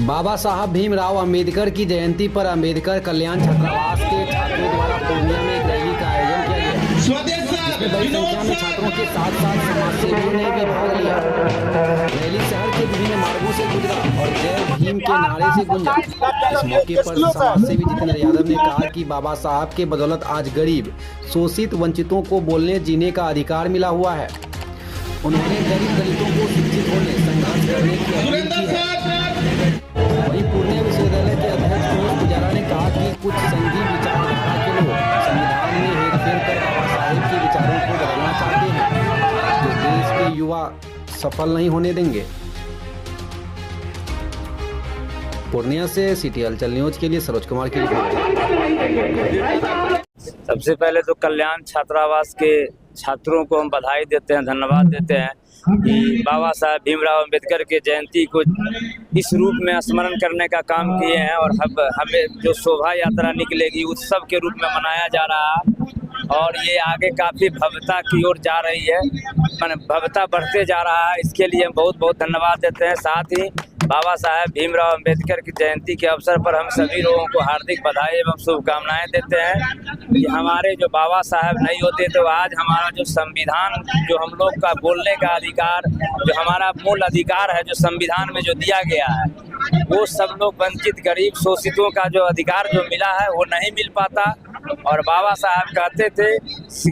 बाबा साहब भीमराव अंबेडकर की जयंती पर अंबेडकर कल्याण छात्रावास के छात्रों द्वारा पूर्णिया में एक रैली का आयोजन किया गया, जिसमें बड़ी संख्या में छात्रों के साथ साथ समाजसेवियों ने भी भाग लिया। रैली शहर के विभिन्न मार्गों से गुजरा और जय भीम के नारे से गूंजा। इस मौके पर समाजसेवी जितेंद्र यादव ने कहा कि बाबा साहब के बदौलत आज गरीब, शोषित, वंचितों को बोलने जीने का अधिकार मिला हुआ है। उन्होंने गरीब दलितों को शिक्षित होने, संघर्ष करने की अपील की है। वहीं पूर्णिया विश्वविद्यालय के अध्यक्ष मनोज पुजारा ने कहा कि कुछ संघी विचारधारा के लोग संविधान में हेरफेर कर बाबा साहेब के विचारों को बदलना चाहते हैं, जो देश के युवा सफल नहीं होने देंगे। पूर्णिया से सिटी हलचल न्यूज के लिए सरोज कुमार की रिपोर्ट। सबसे पहले तो कल्याण छात्रावास के छात्रों को हम बधाई देते हैं, धन्यवाद देते हैं कि बाबा साहब भीमराव अंबेडकर के जयंती को इस रूप में स्मरण करने का काम किए हैं और हमें जो शोभा यात्रा निकलेगी उत्सव के रूप में मनाया जा रहा है और ये आगे काफ़ी भव्यता की ओर जा रही है, भव्यता बढ़ते जा रहा है। इसके लिए हम बहुत बहुत धन्यवाद देते हैं। साथ ही बाबा साहब भीमराव अंबेडकर की जयंती के अवसर पर हम सभी लोगों को हार्दिक बधाई एवं शुभकामनाएं देते हैं कि हमारे जो बाबा साहब नहीं होते तो आज हमारा जो संविधान, जो हम लोग का बोलने का अधिकार, जो हमारा मूल अधिकार है, जो संविधान में जो दिया गया है, वो सब लोग वंचित, गरीब, शोषितों का जो अधिकार जो मिला है वो नहीं मिल पाता। और बाबा साहब कहते थे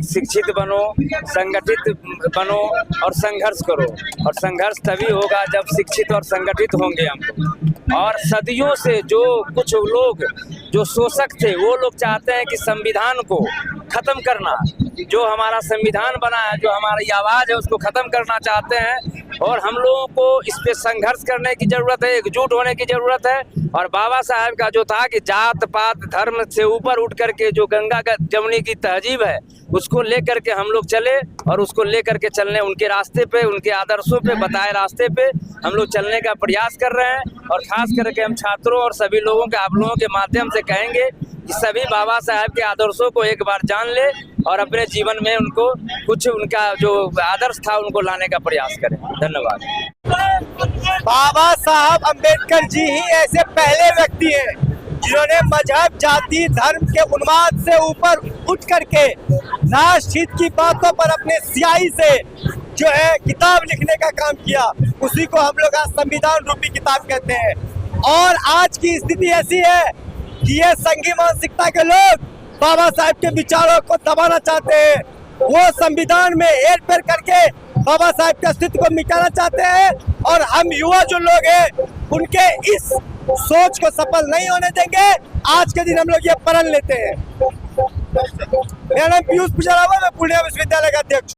शिक्षित बनो, संगठित बनो और संघर्ष करो, और संघर्ष तभी होगा जब शिक्षित और संगठित होंगे हम। और सदियों से जो कुछ लोग जो शोषक थे वो लोग चाहते हैं कि संविधान को खत्म करना, जो हमारा संविधान बना है, जो हमारी आवाज़ है, उसको खत्म करना चाहते हैं। और हम लोगों को इस पे संघर्ष करने की ज़रूरत है, एकजुट होने की ज़रूरत है। और बाबा साहब का जो था कि जात पात धर्म से ऊपर उठ करके जो गंगा का जमुनी की तहजीब है उसको लेकर के हम लोग चले और उसको लेकर के चलने, उनके रास्ते पे, उनके आदर्शों पे, बताए रास्ते पे हम लोग चलने का प्रयास कर रहे हैं। और खास करके हम छात्रों और सभी लोगों के, आप लोगों के माध्यम से कहेंगे कि सभी बाबा साहब के आदर्शों को एक बार जान ले और अपने जीवन में उनको कुछ, उनका जो आदर्श था उनको लाने का प्रयास करें। धन्यवाद। बाबा साहब अंबेडकर जी ही ऐसे पहले व्यक्ति हैं जिन्होंने मजहब, जाति, धर्म के उन्माद से ऊपर उठ करके राष्ट्रहित की बातों पर अपने स्याही से जो है किताब लिखने का काम किया। उसी को हम लोग आज संविधान रूपी किताब कहते हैं। और आज की स्थिति ऐसी है कि ये संघी मानसिकता के लोग बाबा साहब के विचारों को दबाना चाहते हैं। वो संविधान में हेरफेर करके बाबा साहब के अस्तित्व को मिटाना चाहते हैं। और हम युवा जो लोग हैं उनके इस सोच को सफल नहीं होने देंगे। आज के दिन हम लोग ये प्रण लेते हैं। मेरा नाम पीयूष पुजारा है, मैं पूर्णिया विश्वविद्यालय का अध्यक्ष।